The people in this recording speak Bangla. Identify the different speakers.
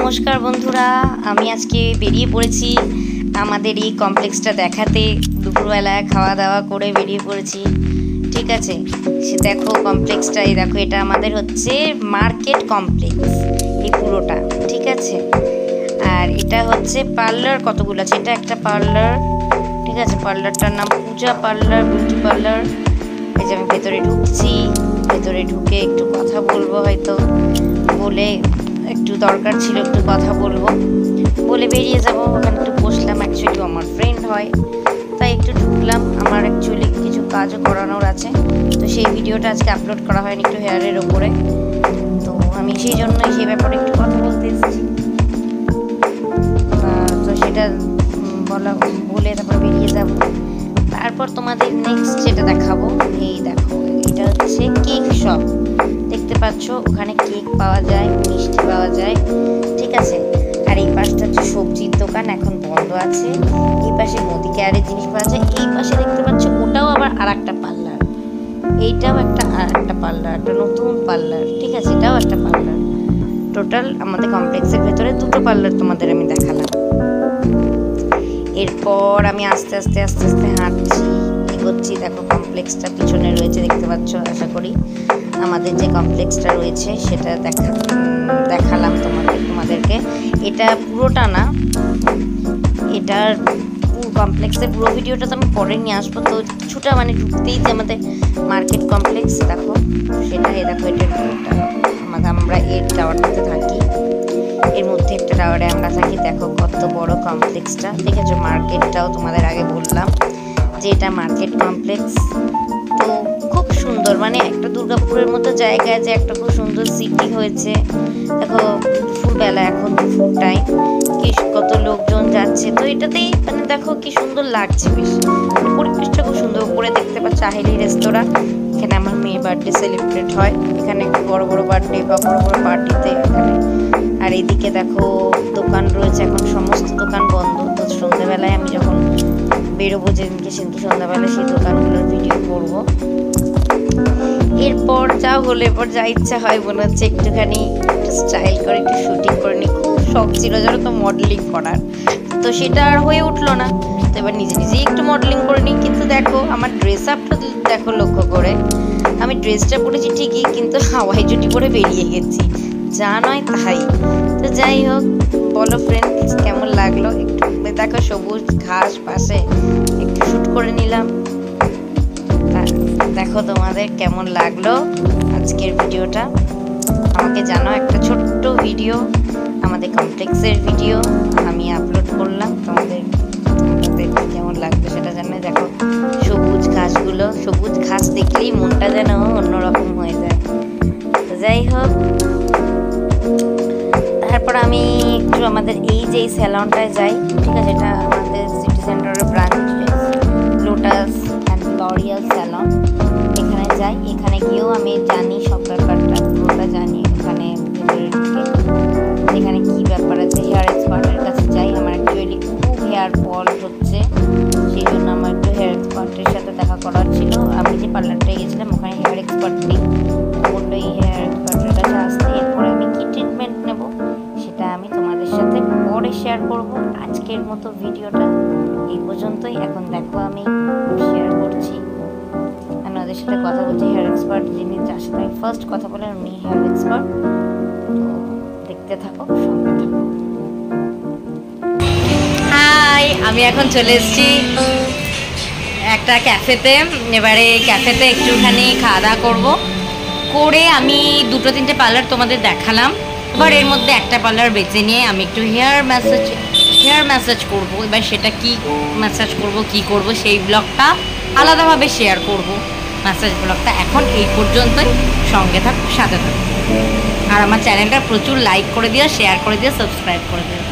Speaker 1: নমস্কার বন্ধুরা, আমি আজকে বেরিয়ে পড়েছি আমাদের এই কমপ্লেক্সটা দেখাতে। দুপুরবেলায় খাওয়া দাওয়া করে বেরিয়ে পড়েছি। ঠিক আছে, সে দেখো কমপ্লেক্সটা, এই দেখো এটা আমাদের হচ্ছে মার্কেট কমপ্লেক্স এই পুরোটা। ঠিক আছে, আর এটা হচ্ছে পার্লার কতগুলো আছে, এটা একটা পার্লার। ঠিক আছে, পার্লারটার নাম পূজা পার্লার, বিউটি পার্লার। এই যে আমি ভেতরে ঢুকছি, ভেতরে ঢুকে একটু কথা বলবো, হয়তো বলে একটু দরকার ছিল, একটু কথা বলবো বলে বেরিয়ে যাবো। ওখানে একটু বসলাম, অ্যাকচুয়ালি আমার ফ্রেন্ড হয় তাই একটু ঢুকলাম। আমার অ্যাকচুয়ালি কিছু কাজও করানোর আছে, তো সেই ভিডিওটা আজকে আপলোড করা হয়নি একটু হেয়ারের ওপরে, তো আমি সেই জন্যই সেই ব্যাপারে একটু কথা বলতে এসেছি। তো সেটা বলে তারপর বেরিয়ে যাব। তারপর তোমাদের নেক্সট যেটা দেখাবো, এই দেখো এটা হচ্ছে কেক শপ। দেখতে পাচ্ছ ওখানে কেক পাওয়া যায়, মিষ্টি পাওয়া যায়। ঠিক আছে, আর এই পাশটা হচ্ছে সবজির দোকান, এখন বন্ধ আছে। এই পাশে মুদি কেয়ারের জিনিস পাওয়া যায়। এই পাশে দেখতে পাচ্ছ ওটাও আবার আর একটা পার্লার, এইটাও একটা আর একটা পার্লার, একটা নতুন পার্লার। ঠিক আছে, এটাও একটা পার্লার। টোটাল আমাদের কমপ্লেক্সের ভেতরে দুটো পার্লার তোমাদের আমি দেখালাম। এরপর আমি আস্তে আস্তে হাঁটছি, এগোচ্ছি। দেখো কমপ্লেক্সটা পিছনে রয়েছে, দেখতে পাচ্ছ। আশা করি আমাদের যে কমপ্লেক্সটা রয়েছে সেটা দেখালাম তোমাদেরকে। এটা পুরোটা না, এটার কমপ্লেক্সের পুরো ভিডিওটা তো আমি পরে নিয়ে আসবো। তো কিছুটা মানে ঢুকতেই যে আমাদের মার্কেট কমপ্লেক্স দেখো, সেটা এই দেখো এটার পুরোটা আমরা এই টাওয়ারটাতে থাকি, এর মধ্যে একটা টাওয়ারে আমরা থাকি। দেখো কত বড় কমপ্লেক্সটা, ঠিক আছে। মার্কেটটাও তোমাদের আগে বললাম যে এটা মার্কেট কমপ্লেক্স। তো খুব সুন্দর, মানে একটা দুর্গাপুরের মতো জায়গায় যে একটা খুব সুন্দর সিটি হয়েছে। দেখো দুপুরবেলা, এখন দুপুর টাইম, কি কত লোকজন যাচ্ছে। তো এটাতেই মানে দেখো কি সুন্দর লাগছে, বেশ পরিবেশটা খুব সুন্দর। উপরে দেখতে পাচ্ছ আহেলি রেস্তোরাঁ, এখানে আমার মেয়ে বার্থডে সেলিব্রেট হয়। এখানে বড় বড় বার্থডে বা বড় বড় পার্টিতে এখানে। আর এইদিকে দেখো দোকান রয়েছে, এখন সমস্ত দোকান বন্ধ। তো সন্ধ্যাবেলায় আমি যখন বেরোবো, সেদিনকে সন্ধ্যাবেলায় সেই দোকানগুলোর ভিডিও করবো। এরপর যা হলো, এরপর যা ইচ্ছা হয় মনে হচ্ছে একটুখানি একটু স্টাইল করে একটু শুটিং করে নিই। খুব শখ ছিল জানো তো মডেলিং করার, তো সেটা আর হয়ে উঠলো না। তো এবার নিজে নিজেই একটু মডেলিং করে নিই। কিন্তু দেখো আমার ড্রেস আপটা দেখো লক্ষ্য করে, আমি ড্রেসটা পরেছি ঠিকই, কিন্তু হাওয়াই চটি পরে বেরিয়ে গেছি, যা নয় তাই। তো যাই হোক, বলো ফ্রেন্ডস কেমন লাগলো? একটু দেখো সবুজ ঘাস পাশে একটু শ্যুট করে নিলাম। দেখো তোমাদের কেমন লাগলো আজকের ভিডিওটা, আমাকে জানো। একটা ছোট্ট ভিডিও, আমাদের কমপ্লেক্সের ভিডিও আমি আপলোড করলাম। তোমাদের কেমন লাগবে সেটা জানো। দেখো সবুজ ঘাসগুলো, সবুজ ঘাস দেখলেই মনটা যেন অন্যরকম হয়ে যায়। তো যাই হোক, তারপর আমি একটু আমাদের এই যে স্যালনটায় যাই। ঠিক আছে, এটা আমাদের সিটি সেন্টারের branch, lotus and L'Oréal salon. এখানে যাই, এখানে গিয়েও আমি জানি সব ব্যাপারটা, পুরোটা জানি। ওখানে এখানে কী ব্যাপার আছে, হেয়ার এক্সপার্টের কাছে যাই। আমার অ্যাকচুয়ালি খুব হেয়ার ফল হচ্ছে, সেই জন্য আমার একটু হেয়ার এক্সপার্টের সাথে দেখা করার ছিল। আমি যে পার্লারটায় গেছিলাম ওখানে হেয়ার এক্সপার্ট নেই, বললো এই হেয়ার এক্সপার্টের কাছে আসতে। এরপরে আমি কী ট্রিটমেন্ট নেব সেটা আমি তোমাদের সাথে পরে শেয়ার করব। আজকের মতো ভিডিওটা এই পর্যন্তই। এখন দেখো আমি শেয়ার করছি, আমি ওদের সাথে কথা বলছি। হেয়ার এক্সপার্ট যিনি, যার সাথে আমি ফার্স্ট কথা বললাম, উনি হেয়ার এক্সপার্ট। দেখতে থাকো, সঙ্গে থাকো। হাই, আমি এখন চলে এসেছি একটা ক্যাফেতে। এবারে ক্যাফেতে একটুখানি খাওয়া দাওয়া করবো, করে আমি দুটো তিনটে পার্লার তোমাদের দেখালাম। এবার এর মধ্যে একটা পার্লার বেছে নিয়ে আমি একটু হেয়ার ম্যাসাজ করব। এবার সেটা কি ম্যাসাজ করব, কি করব, সেই ব্লগটা আলাদাভাবে শেয়ার করব, ম্যাসাজ ব্লগটা। এখন এই পর্যন্তই, সঙ্গে থাকো, সাথে থাকো। আর আমার চ্যানেলটা প্রচুর লাইক করে দিও, শেয়ার করে দিও, সাবস্ক্রাইব করে দিও।